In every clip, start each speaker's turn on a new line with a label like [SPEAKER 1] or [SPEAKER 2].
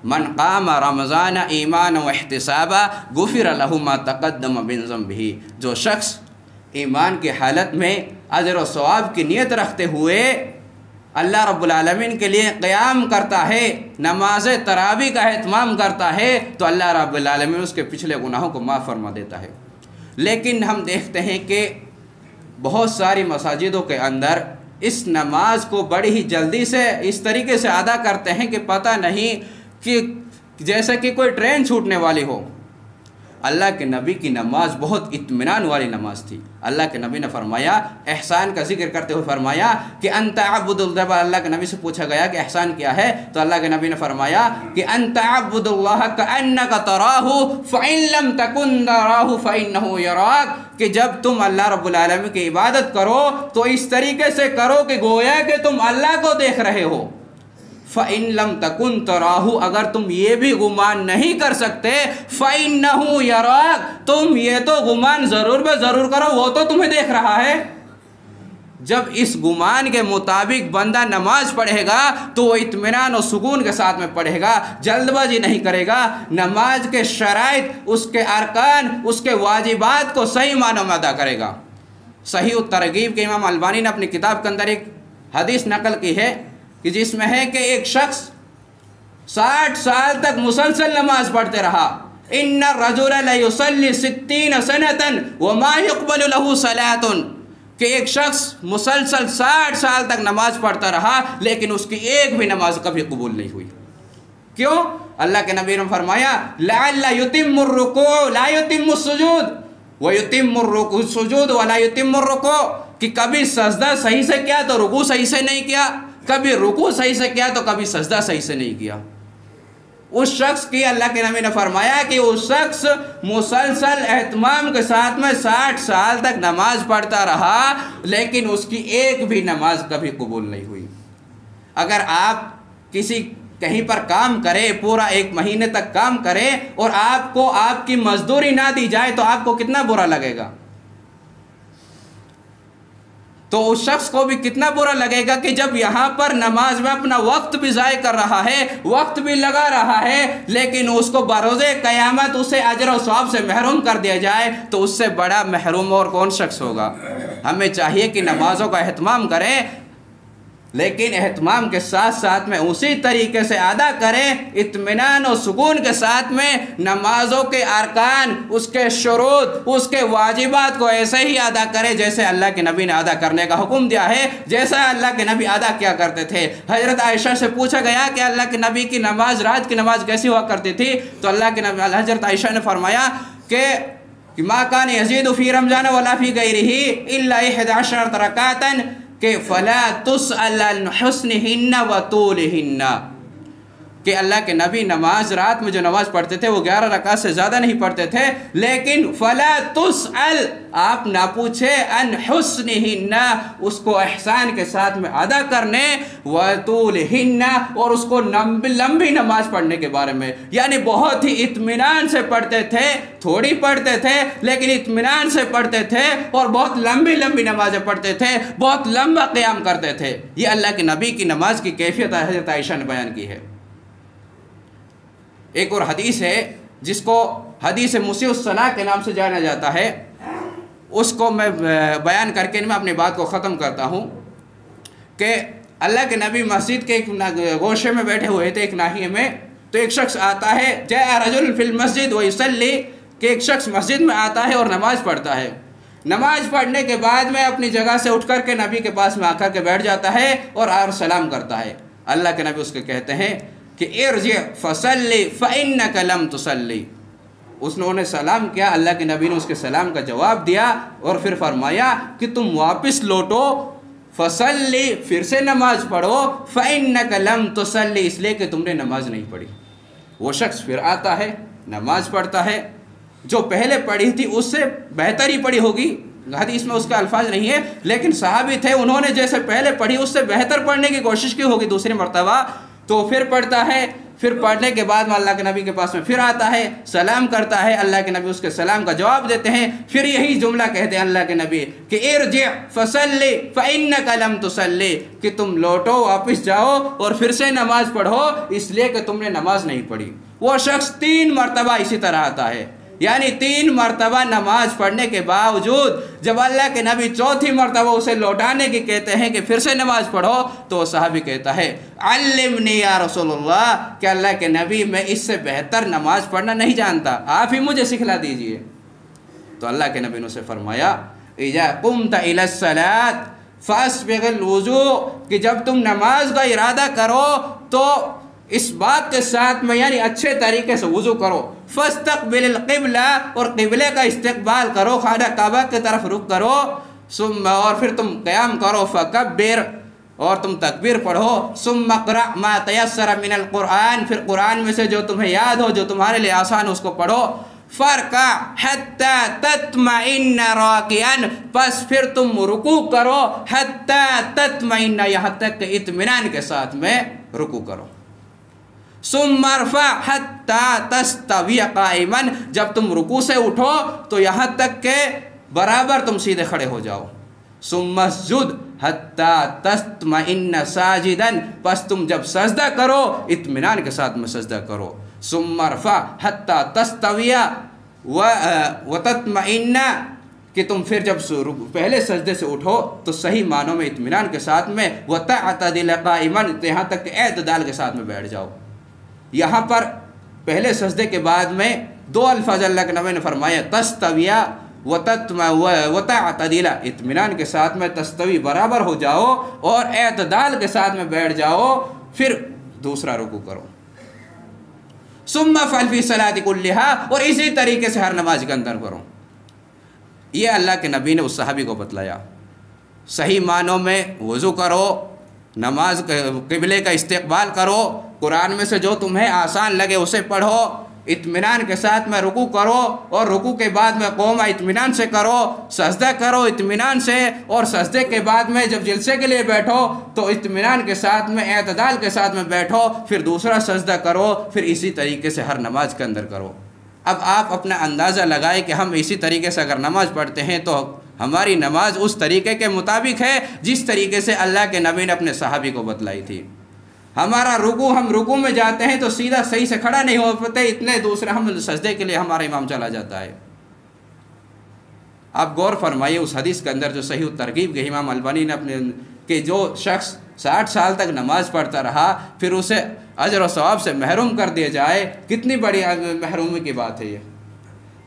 [SPEAKER 1] मन क़ाम रमज़ान ईमान व इहतिसाबा गुफ़िर लहु मा तक़द्दम मिन ज़ंबिही। जो शख्स ईमान की हालत में अजर व सवाब की नीयत रखते हुए अल्लाह रब्बुल आलमीन के लिए क़याम करता है, नमाज तरावी का एहतमाम करता है, तो अल्लाह रब्बुल आलमीन उसके पिछले गुनाहों को माफ़ फरमा देता है। लेकिन हम देखते हैं कि बहुत सारी मसाजिदों के अंदर इस नमाज को बड़ी ही जल्दी से इस तरीके से अदा करते हैं कि पता नहीं कि जैसे कि कोई ट्रेन छूटने वाली हो। अल्लाह के नबी की नमाज बहुत इत्मीनान वाली नमाज थी। अल्लाह के नबी ने फरमाया, एहसान का जिक्र करते हुए फरमाया कि अंता अब्दुल, जब अल्लाह के नबी से पूछा गया कि एहसान क्या है, तो अल्लाह के नबी ने फरमाया कि अंता अब्दुल्लाह कअन्नका तराहु फ़इन लम तकुन तराहु फ़इन्नहु यराक, कि जब तुम अल्लाह रब्बुल आलमीन की इबादत करो तो इस तरीके से करो कि गोया कि तुम अल्लाह को देख रहे हो। फ़इन लम तकुन तराहु, अगर तुम ये भी गुमान नहीं कर सकते, फ़इन्नहु यराक, तुम ये तो गुमान ज़रूर ज़रूर करो, वो तो तुम्हें देख रहा है। जब इस गुमान के मुताबिक बंदा नमाज पढ़ेगा तो वो इत्मीनान और सुकून के साथ में पढ़ेगा, जल्दबाजी नहीं करेगा, नमाज के शराइत, उसके अरकान, उसके वाजिबात को सही मानों में अदा करेगा। सही तरगीब के इमाम अलबानी ने अपनी किताब के अंदर एक हदीस नकल की है कि जिसमें है कि एक शख्स 60 साल तक मुसलसल नमाज पढ़ते रहा। इन्ना रजुला ला युसल्ली 60 सनतन व मा युक़बलु लहु सलातुन, कि एक शख्स मुसलसल 60 साल तक नमाज पढ़ता रहा लेकिन उसकी एक भी नमाज कभी कबूल नहीं हुई। क्यों? अल्लाह के नबी ने फरमाया लअल्ला युतिम्मुर रुकू ला युतिम्मुस सुजूद व युतिम्मुर रुकू सुजूद व ला युतिम्मुर रुकू, कि कभी सजदा सही से किया तो रुकू सही से नहीं किया, कभी रुकू सही से किया तो कभी सजदा सही से नहीं किया। उस शख्स की अल्लाह के नबी ने फरमाया कि उस शख्स मुसलसल एहतमाम के साथ में 60 साल तक नमाज पढ़ता रहा लेकिन उसकी एक भी नमाज कभी कबूल नहीं हुई। अगर आप किसी कहीं पर काम करें, पूरा 1 महीने तक काम करें और आपको आपकी मजदूरी ना दी जाए तो आपको कितना बुरा लगेगा। तो उस शख्स को भी कितना बुरा लगेगा कि जब यहाँ पर नमाज में अपना वक्त भी ज़ाय कर रहा है, वक्त भी लगा रहा है, लेकिन उसको बरोज़े क़यामत उसे अजर और सवाब से महरूम कर दिया जाए तो उससे बड़ा महरूम और कौन शख्स होगा। हमें चाहिए कि नमाज़ों का एहतमाम करें, लेकिन एहतमाम के साथ साथ में उसी तरीके से अदा करें, इत्मीनान और सुकून के साथ में नमाज़ों के अरकान, उसके शुरूत, उसके वाजिबात को ऐसे ही अदा करें जैसे अल्लाह के नबी ने अदा करने का हुक्म दिया है, जैसा अल्लाह के नबी अदा क्या करते थे। हज़रत आयशा से पूछा गया कि अल्लाह के नबी की नमाज, रात की नमाज कैसी हुआ करती थी, तो अल्लाह के नबी हज़रत आयशा ने फरमाया कि मा कान यज़ीदु फ़ी रमज़ान वला फ़ी गैरिही इल्ला 11 रकातन के फ़ला तुस्अल अन हुस्निहिन्ना व तूलिहिन्ना, कि अल्लाह के नबी नमाज, रात में जो नमाज पढ़ते थे वो 11 रकात से ज़्यादा नहीं पढ़ते थे, लेकिन फ़ला तुस्अल, आप ना पूछे, अन हुस्निहिन्ना, उसको एहसान के साथ में अदा करने, व तूलिहिन्ना, और उसको लंबी नमाज पढ़ने के बारे में, यानी बहुत ही इत्मीनान से पढ़ते थे, थोड़ी पढ़ते थे लेकिन इत्मीनान से पढ़ते थे और बहुत लंबी नमाजें पढ़ते थे, बहुत लंबा क़याम करते थे। ये अल्लाह के नबी की नमाज की कैफियत हज़रत आयशा ने बयान की है। एक और हदीस है जिसको हदीस मुसीउस सलाह के नाम से जाना जाता है, उसको मैं बयान करके मैं अपनी बात को ख़त्म करता हूँ कि अल्लाह के नबी मस्जिद के एक गोशे में बैठे हुए थे, एक नाहिए में, तो एक शख्स आता है, जा रजुल फिल मस्जिद व युसल्ली, कि एक शख्स मस्जिद में आता है और नमाज़ पढ़ता है। नमाज पढ़ने के बाद में अपनी जगह से उठ कर के नबी के पास में आकर के बैठ जाता है और सलाम करता है। अल्लाह के नबी उसके कहते हैं कि इरजी फसल्ली फ़इन्नका लम तुसल्ली। उसने सलाम किया, अल्लाह के नबी ने उसके सलाम का जवाब दिया और फिर फरमाया कि तुम वापस लौटो, फसल्ली, फिर से नमाज पढ़ो, फ़इन्नका लम तुसल्ली, इसलिए कि तुमने नमाज नहीं पढ़ी। वो शख्स फिर आता है, नमाज पढ़ता है, जो पहले पढ़ी थी उससे बेहतर ही पढ़ी होगी, हदीस में उसका अल्फाज नहीं है, लेकिन सहाबी थे, उन्होंने जैसे पहले पढ़ी उससे बेहतर पढ़ने की कोशिश की होगी दूसरी मरतबा, तो फिर पढ़ता है, फिर पढ़ने के बाद में अल्लाह के नबी के पास में फिर आता है, सलाम करता है, अल्लाह के नबी उसके सलाम का जवाब देते हैं। फिर यही जुमला कहते हैं अल्लाह के नबी कि इरजि फसल्ली फइन्नका लम तुसल्ली, कि तुम लौटो, वापस जाओ और फिर से नमाज पढ़ो, इसलिए कि तुमने नमाज नहीं पढ़ी। वो शख्स 3 मरतबा इसी तरह आता है, यानी 3 मरतबा नमाज पढ़ने के बावजूद जब अल्लाह के नबी 4थी मरतबा उसे लौटाने की कहते हैं कि फिर से नमाज पढ़ो, तो वो सहाबी कहता है अल्लिमनी या रसूलुल्लाह, कि अल्लाह के नबी मैं इससे बेहतर नमाज पढ़ना नहीं जानता, आप ही मुझे सिखला दीजिए। तो अल्लाह के नबी ने उसे फरमाया इजा कुमत इलस सलात फस्बिगिल वुजू, कि जब तुम नमाज का इरादा करो तो इस बात के साथ में यानी अच्छे तरीके से वुज़ू करो, फस्तक़बिल क़िबला, और क़िबले का इस्तिक़बाल करो, खाना काबा की तरफ रुख करो, सुम्मा, और फिर तुम क़याम करो, फ़कब्बिर, और तुम तकबीर पढ़ो, सुम्मा क़रा मा तयस्सर मिनल क़ुरआन, फिर कुरान में से जो तुम्हें याद हो, जो तुम्हारे लिए आसान उसको पढ़ो, फ़रका हत्ता तत्मइन्ना राकिअन, बस फिर तुम रुकू करो, हत्ता तत्मइन्ना, यहाँ तक कि इत्मीनान के साथ में रुकू करो, सुम्मरफ़ा हत्ता तस्तविया काइमन, जब तुम रुकू से उठो तो यहाँ तक के बराबर तुम सीधे खड़े हो जाओ, सुम्मस्जुद हत्ता तत्मइन्ना साजिदन, बस तुम जब सजदा करो इत्मीनान के साथ में सजदा करो, सुम्मरफ़ा हत्ता तस्तविया व तत्मइन्ना, कि तुम फिर जब पहले सजदे से उठो तो सही मानों में इत्मीनान के साथ में, व तअतदिल काइमन, तो यहाँ तक एतदाल के साथ में बैठ जाओ। यहाँ पर पहले सजदे के बाद में 2 अल्फाज अल्लाह के नबी ने फरमाया, तस्तविया व तअतदिला, इत्मीनान के साथ में तस्तवी बराबर हो जाओ और एतदाल के साथ में बैठ जाओ, फिर दूसरा रुकू करो, सुम्मा फअल फी सलाति कुल्लिहा, और इसी तरीके से हर नमाज के अंदर करो। ये अल्लाह के नबी ने उस सहाबी को बतलाया। सही मानों में वज़ू करो, नमाज क़िबले का इस्तिक़बाल करो, कुरान में से जो तुम्हें आसान लगे उसे पढ़ो, इत्मीनान के साथ में रुकू करो, और रुकू के बाद में क़ौमा इत्मीनान से करो, सजदा करो इत्मीनान से, और सजदे के बाद में जब जलसे के लिए बैठो तो इत्मीनान के साथ में एतदाल के साथ में बैठो, फिर दूसरा सजदा करो, फिर इसी तरीके से हर नमाज के अंदर करो। अब आप अपना अंदाज़ा लगाए कि हम इसी तरीके से अगर नमाज पढ़ते हैं तो हमारी नमाज उस तरीके के मुताबिक है जिस तरीके से अल्लाह के नबी ने अपने सहाबी को बतलाई थी। हमारा रुकू, हम रुकू में जाते हैं तो सीधा सही से खड़ा नहीं हो पाते, इतने दूसरे हम सजदे के लिए हमारा इमाम चला जाता है। आप गौर फरमाइए उस हदीस के अंदर जो सही तरगीब के इमाम अलबानी ने अपने, कि जो शख्स 60 साल तक नमाज पढ़ता रहा फिर उसे अजर और सवाब से महरूम कर दिया जाए, कितनी बड़ी महरूमी की बात है ये।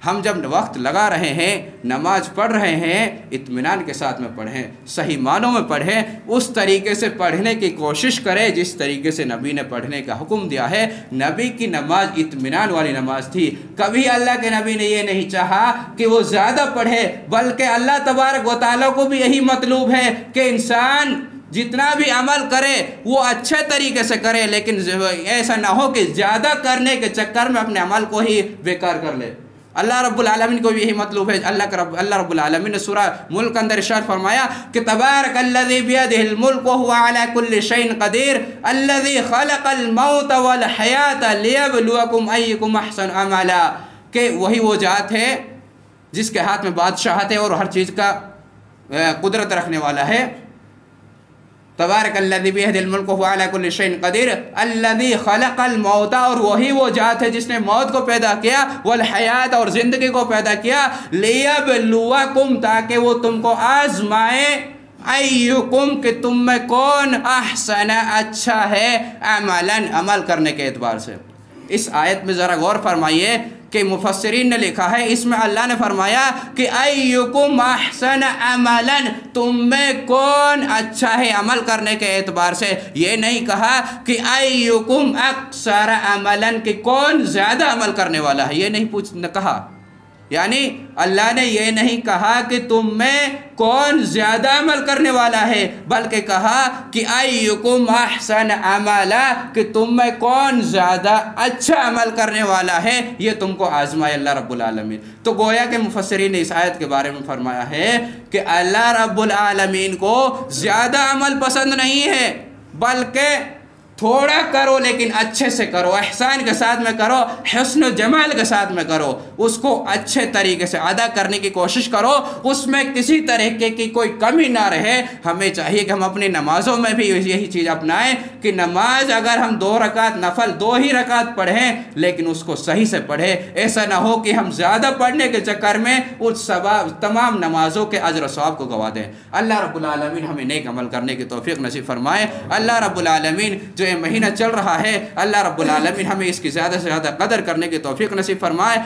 [SPEAKER 1] हम जब वक्त लगा रहे हैं, नमाज पढ़ रहे हैं, इत्मीनान के साथ में पढ़ें, सही मानों में पढ़ें, उस तरीके से पढ़ने की कोशिश करें जिस तरीके से नबी ने पढ़ने का हुक्म दिया है। नबी की नमाज इत्मीनान वाली नमाज थी। कभी अल्लाह के नबी ने ये नहीं चाहा कि वो ज़्यादा पढ़े, बल्कि अल्लाह तबारक व तआला को भी यही मतलूब है कि इंसान जितना भी अमल करे वो अच्छे तरीके से करे, लेकिन ऐसा ना हो कि ज़्यादा करने के चक्कर में अपने अमल को ही बेकार कर ले। अल्लाह रब्बुल आलमीन को भी यही मतलब है। अल्लाह रब्बुल आलमीन ने सूरा मुल्क के अंदर इरशाद फरमाया कि तबारकल्लज़ी बियदिहिल मुल्क व हुवा अला कुल्लि शैइन क़दीर अल्लज़ी खलक़ल मौत वल हयात लियब्लुवकुम अय्युकुम अहसनु अमला, कि वही वो ज़ात है जिसके हाथ में बादशाहत है और हर चीज़ का कुदरत रखने वाला है। तबारकल्लज़ी बियदिहिल मुल्क व हुवा अला कुल्लि शैइन क़दीर अल्लज़ी खलक़ल मौत, और वही वो ज़ात है जिसने मौत को पैदा किया, वल हयात, और ज़िंदगी को पैदा किया, लियब्लुवकुम, ताकि वो तुमको आज़माए, अय्युकुम, कि तुम में कौन अहसन, अच्छा है, अमलन, अमल करने के एतबार से। इस आयत में ज़रा गौर फरमाइए कि मुफस्सिरीन ने लिखा है, इसमें अल्लाह ने फरमाया कि अय्युकुम अहसन अमलन, तुम में कौन अच्छा है अमल करने के एतबार से। ये नहीं कहा कि अय्युकुम अक्सर अमलन, कि कौन ज़्यादा अमल करने वाला है, ये नहीं कहा। यानी अल्लाह ने ये नहीं कहा कि तुम में कौन ज़्यादा अमल करने वाला है, बल्कि कहा कि अय्युकुम अहसन अमला, कि तुम में कौन ज़्यादा अच्छा अमल करने वाला है, ये तुमको आज़माए अल्लाह रब्बुल आलमीन। तो गोया के मुफस्सिरीन ने इस आयत के बारे में फरमाया है कि अल्लाह रब्बुल आलमीन को ज़्यादा अमल पसंद नहीं है, बल्कि थोड़ा करो लेकिन अच्छे से करो, एहसान के साथ में करो, हुस्न जमाल के साथ में करो, उसको अच्छे तरीके से अदा करने की कोशिश करो, उसमें किसी तरीके की कोई कमी ना रहे। हमें चाहिए कि हम अपनी नमाज़ों में भी यही चीज़ अपनाएं कि नमाज अगर हम 2 रकात नफल 2 ही रकात पढ़ें लेकिन उसको सही से पढ़ें। ऐसा ना हो कि हम ज़्यादा पढ़ने के चक्कर में उस तमाम नमाज़ों के अजर सवाब को गवा दें। अल्लाह रब्बुल आलमीन हमें नेक अमल करने की तौफीक नसीब फरमाए। अल्लाह रब्बुल आलमीन जो ये महीना चल रहा है, अल्लाह रब्बुल आलमीन हमें इसकी ज़्यादा से ज़्यादा कदर करने की तौफीक नसीब फरमाए।